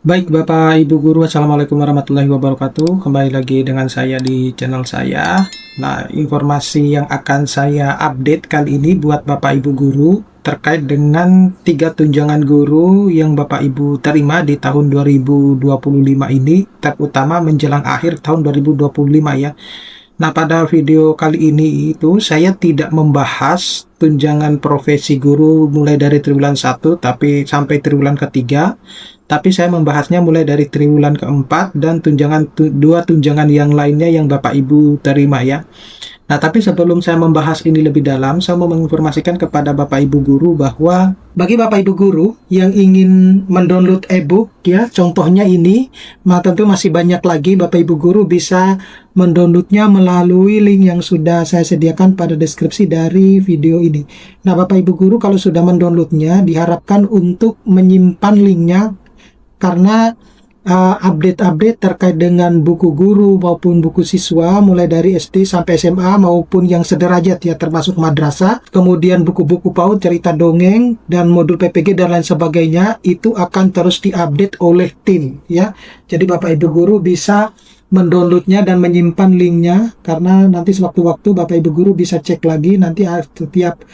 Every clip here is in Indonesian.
Baik Bapak Ibu Guru, Assalamualaikum warahmatullahi wabarakatuh. Kembali lagi dengan saya di channel saya. Nah, informasi yang akan saya update kali ini buat Bapak Ibu Guru terkait dengan 3 tunjangan guru yang Bapak Ibu terima di tahun 2025 ini, terutama menjelang akhir tahun 2025 ya. Nah, pada video kali ini itu saya tidak membahas tunjangan profesi guru mulai dari triwulan 1 tapi sampai triwulan ketiga, tapi saya membahasnya mulai dari triwulan keempat dan dua tunjangan yang lainnya yang Bapak Ibu terima ya. Nah, tapi sebelum saya membahas ini lebih dalam, saya mau menginformasikan kepada Bapak Ibu guru bahwa bagi Bapak Ibu guru yang ingin mendownload e-book ya, contohnya ini, tentu masih banyak lagi Bapak Ibu guru bisa mendownloadnya melalui link yang sudah saya sediakan pada deskripsi dari video ini. Nah, Bapak Ibu guru kalau sudah mendownloadnya diharapkan untuk menyimpan linknya karena update-update terkait dengan buku guru maupun buku siswa mulai dari SD sampai SMA maupun yang sederajat ya termasuk madrasah, kemudian buku-buku PAUD, cerita dongeng dan modul PPG dan lain sebagainya itu akan terus diupdate oleh tim ya. Jadi Bapak Ibu guru bisa mendownloadnya dan menyimpan linknya karena nanti sewaktu-waktu Bapak Ibu guru bisa cek lagi, nanti setiap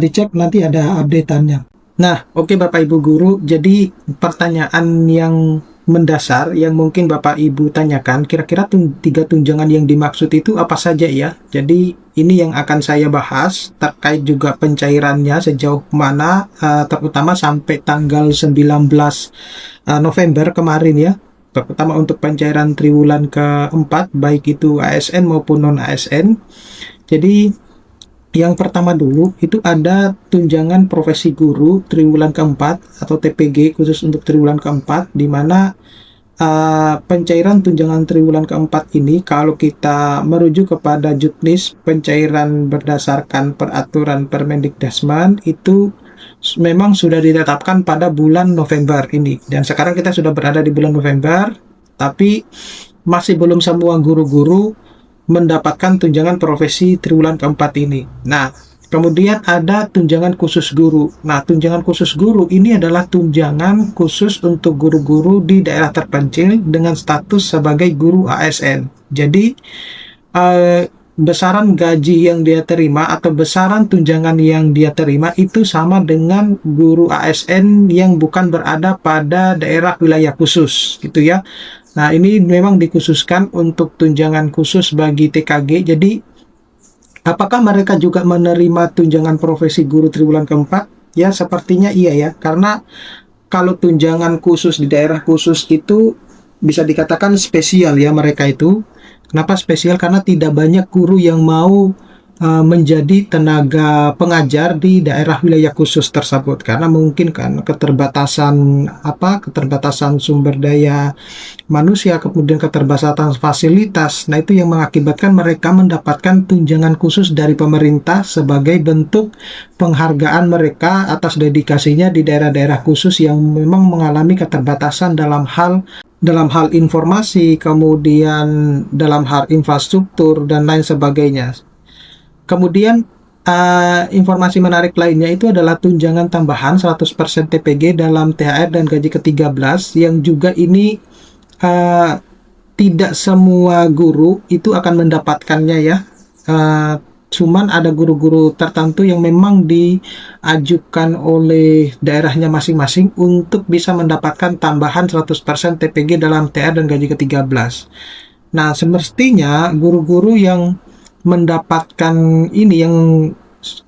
dicek nanti ada updateannya. Nah, oke Bapak Ibu guru, jadi pertanyaan yang mendasar yang mungkin Bapak Ibu tanyakan, kira-kira 3 tunjangan yang dimaksud itu apa saja ya? Jadi ini yang akan saya bahas terkait juga pencairannya sejauh mana, terutama sampai tanggal 19 November kemarin ya, terutama untuk pencairan triwulan keempat baik itu ASN maupun non ASN. Jadi yang pertama dulu itu ada tunjangan profesi guru triwulan keempat atau TPG khusus untuk triwulan keempat, di mana pencairan tunjangan triwulan keempat ini kalau kita merujuk kepada juknis pencairan berdasarkan peraturan Permendikdasmen itu memang sudah ditetapkan pada bulan November ini, dan sekarang kita sudah berada di bulan November tapi masih belum semua guru-guru mendapatkan tunjangan profesi triwulan keempat ini. Nah, kemudian ada tunjangan khusus guru. Nah, tunjangan khusus guru ini adalah tunjangan khusus untuk guru-guru di daerah terpencil dengan status sebagai guru ASN. Jadi, besaran gaji yang dia terima atau besaran tunjangan yang dia terima itu sama dengan guru ASN yang bukan berada pada daerah wilayah khusus, gitu ya. Nah, ini memang dikhususkan untuk tunjangan khusus bagi TKG. Jadi, apakah mereka juga menerima tunjangan profesi guru triwulan keempat? Ya, sepertinya iya ya. Karena kalau tunjangan khusus di daerah khusus itu bisa dikatakan spesial ya mereka itu. Kenapa spesial? Karena tidak banyak guru yang mau menjadi tenaga pengajar di daerah wilayah khusus tersebut karena mungkin kan keterbatasan sumber daya manusia, kemudian keterbatasan fasilitas. Nah, itu yang mengakibatkan mereka mendapatkan tunjangan khusus dari pemerintah sebagai bentuk penghargaan mereka atas dedikasinya di daerah-daerah khusus yang memang mengalami keterbatasan dalam hal informasi, kemudian dalam hal infrastruktur dan lain sebagainya. Kemudian informasi menarik lainnya itu adalah tunjangan tambahan 100% TPG dalam THR dan gaji ke-13 yang juga ini tidak semua guru itu akan mendapatkannya ya. Cuman ada guru-guru tertentu yang memang diajukan oleh daerahnya masing-masing untuk bisa mendapatkan tambahan 100% TPG dalam THR dan gaji ke-13. Nah, semestinya guru-guru yang mendapatkan ini yang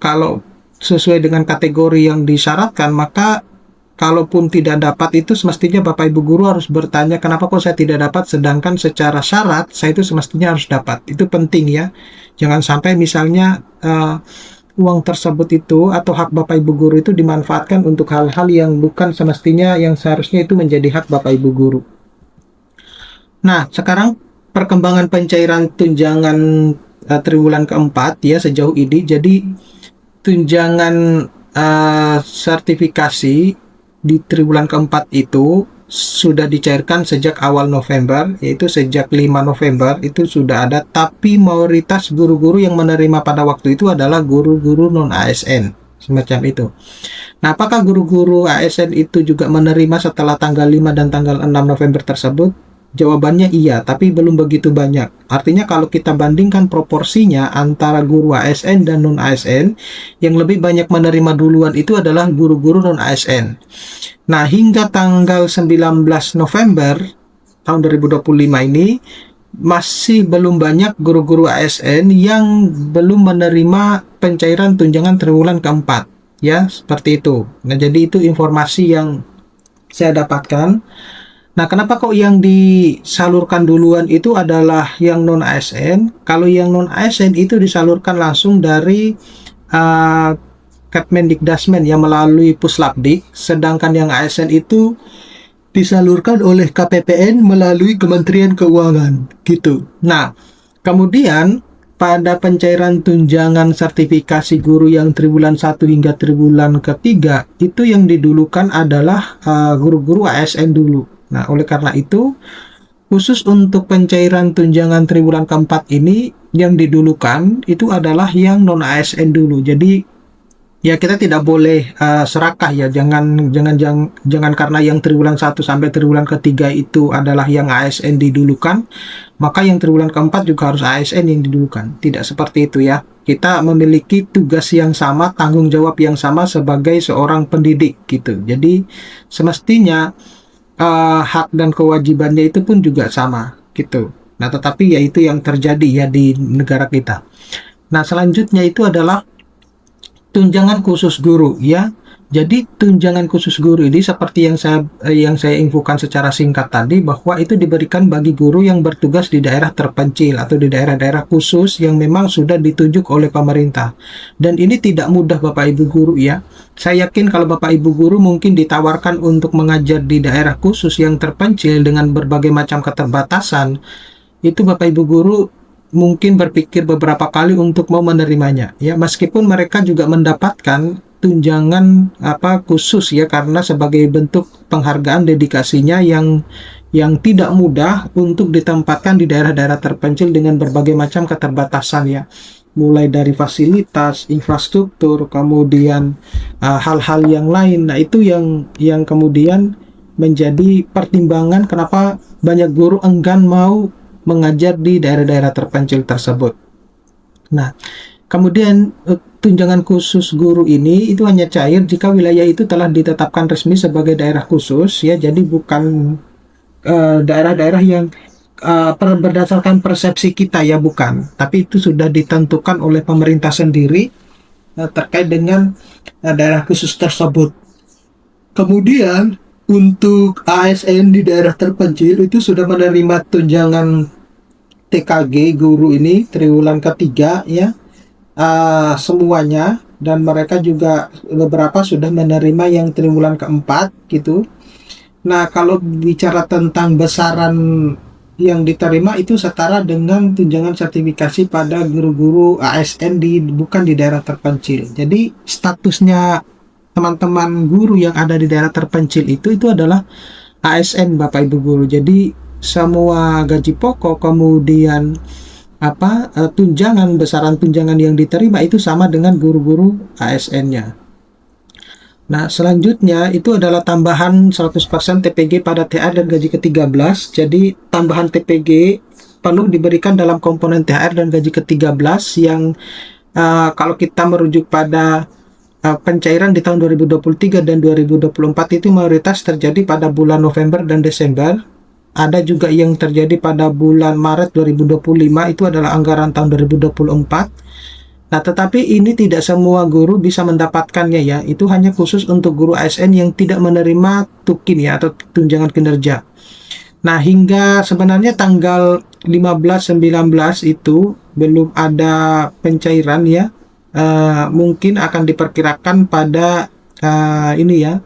kalau sesuai dengan kategori yang disyaratkan, maka kalaupun tidak dapat itu semestinya Bapak Ibu guru harus bertanya kenapa kok saya tidak dapat, sedangkan secara syarat saya itu semestinya harus dapat. Itu penting ya. Jangan sampai misalnya uang tersebut itu atau hak Bapak Ibu guru itu dimanfaatkan untuk hal-hal yang bukan semestinya, yang seharusnya itu menjadi hak Bapak Ibu guru. Nah, sekarang perkembangan pencairan tunjangan triwulan keempat ya sejauh ini. Jadi tunjangan sertifikasi di triwulan keempat itu sudah dicairkan sejak awal November, yaitu sejak 5 November itu sudah ada, tapi mayoritas guru-guru yang menerima pada waktu itu adalah guru-guru non ASN. semacam itu. Nah, apakah guru-guru ASN itu juga menerima setelah tanggal 5 dan tanggal 6 November tersebut? Jawabannya iya, tapi belum begitu banyak. Artinya kalau kita bandingkan proporsinya antara guru ASN dan non-ASN, yang lebih banyak menerima duluan itu adalah guru-guru non-ASN. Nah, hingga tanggal 19 November tahun 2025 ini, masih belum banyak guru-guru ASN yang belum menerima pencairan tunjangan triwulan keempat. Ya, seperti itu. Nah, jadi itu informasi yang saya dapatkan. Nah, kenapa kok yang disalurkan duluan itu adalah yang non-ASN? Kalau yang non-ASN itu disalurkan langsung dari Kemendikdasmen yang melalui Puslapdik, sedangkan yang ASN itu disalurkan oleh KPPN melalui Kementerian Keuangan, gitu. Nah, kemudian pada pencairan tunjangan sertifikasi guru yang triwulan 1 hingga triwulan ketiga, itu yang didulukan adalah guru-guru ASN dulu. Nah, oleh karena itu, khusus untuk pencairan tunjangan triwulan keempat ini, yang didulukan itu adalah yang non-ASN dulu. Jadi, ya kita tidak boleh serakah ya, jangan karena yang triwulan 1 sampai triwulan ketiga itu adalah yang ASN didulukan, maka yang triwulan keempat juga harus ASN yang didulukan. Tidak seperti itu ya. Kita memiliki tugas yang sama, tanggung jawab yang sama sebagai seorang pendidik gitu. Jadi semestinya hak dan kewajibannya itu pun juga sama gitu. Nah, tetapi ya itu yang terjadi ya di negara kita. Nah, selanjutnya itu adalah tunjangan khusus guru ya. Jadi tunjangan khusus guru ini seperti yang saya infokan secara singkat tadi, bahwa itu diberikan bagi guru yang bertugas di daerah terpencil atau di daerah-daerah khusus yang memang sudah ditunjuk oleh pemerintah. Dan ini tidak mudah Bapak Ibu guru ya. Saya yakin kalau Bapak Ibu guru mungkin ditawarkan untuk mengajar di daerah khusus yang terpencil dengan berbagai macam keterbatasan, itu Bapak Ibu guru mungkin berpikir beberapa kali untuk mau menerimanya ya, meskipun mereka juga mendapatkan tunjangan khusus ya, karena sebagai bentuk penghargaan dedikasinya yang tidak mudah untuk ditempatkan di daerah-daerah terpencil dengan berbagai macam keterbatasan ya, mulai dari fasilitas, infrastruktur, kemudian hal-hal yang lain. Nah, itu yang kemudian menjadi pertimbangan kenapa banyak guru enggan mau mengajar di daerah-daerah terpencil tersebut. Nah, kemudian tunjangan khusus guru ini itu hanya cair jika wilayah itu telah ditetapkan resmi sebagai daerah khusus ya, jadi bukan daerah-daerah yang berdasarkan persepsi kita ya, bukan, tapi itu sudah ditentukan oleh pemerintah sendiri terkait dengan daerah khusus tersebut. Kemudian untuk ASN di daerah terpencil itu sudah menerima tunjangan TKG guru ini triwulan ketiga ya, semuanya, dan mereka juga beberapa sudah menerima yang triwulan keempat gitu. Nah, kalau bicara tentang besaran yang diterima itu setara dengan tunjangan sertifikasi pada guru-guru ASN bukan di daerah terpencil. Jadi statusnya teman-teman guru yang ada di daerah terpencil itu adalah ASN Bapak Ibu guru. Jadi semua gaji pokok, kemudian tunjangan, besaran tunjangan yang diterima itu sama dengan guru-guru ASN-nya. Nah, selanjutnya itu adalah tambahan 100% TPG pada THR dan gaji ke-13. Jadi tambahan TPG penuh diberikan dalam komponen THR dan gaji ke-13 yang kalau kita merujuk pada pencairan di tahun 2023 dan 2024 itu mayoritas terjadi pada bulan November dan Desember. Ada juga yang terjadi pada bulan Maret 2025, itu adalah anggaran tahun 2024. Nah, tetapi ini tidak semua guru bisa mendapatkannya ya. Itu hanya khusus untuk guru ASN yang tidak menerima tukin ya, atau tunjangan kinerja. Nah, hingga sebenarnya tanggal 15-19 itu belum ada pencairan ya. Mungkin akan diperkirakan pada ini ya,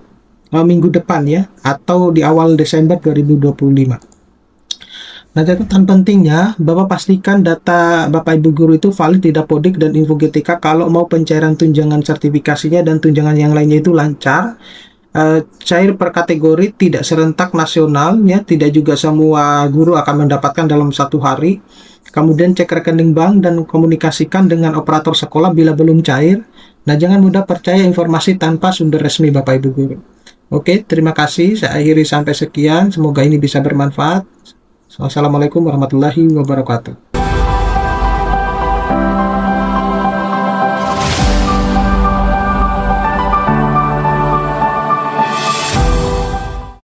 minggu depan ya, atau di awal Desember 2025. Nah, catatan pentingnya, Bapak pastikan data Bapak Ibu guru itu valid di Dapodik dan Infogetika kalau mau pencairan tunjangan sertifikasinya dan tunjangan yang lainnya itu lancar, cair per kategori, tidak serentak nasional ya, tidak juga semua guru akan mendapatkan dalam satu hari. kemudian cek rekening bank dan komunikasikan dengan operator sekolah bila belum cair. Nah, jangan mudah percaya informasi tanpa sumber resmi Bapak Ibu Guru. Oke, terima kasih. Saya akhiri sampai sekian. Semoga ini bisa bermanfaat. Wassalamualaikum warahmatullahi wabarakatuh.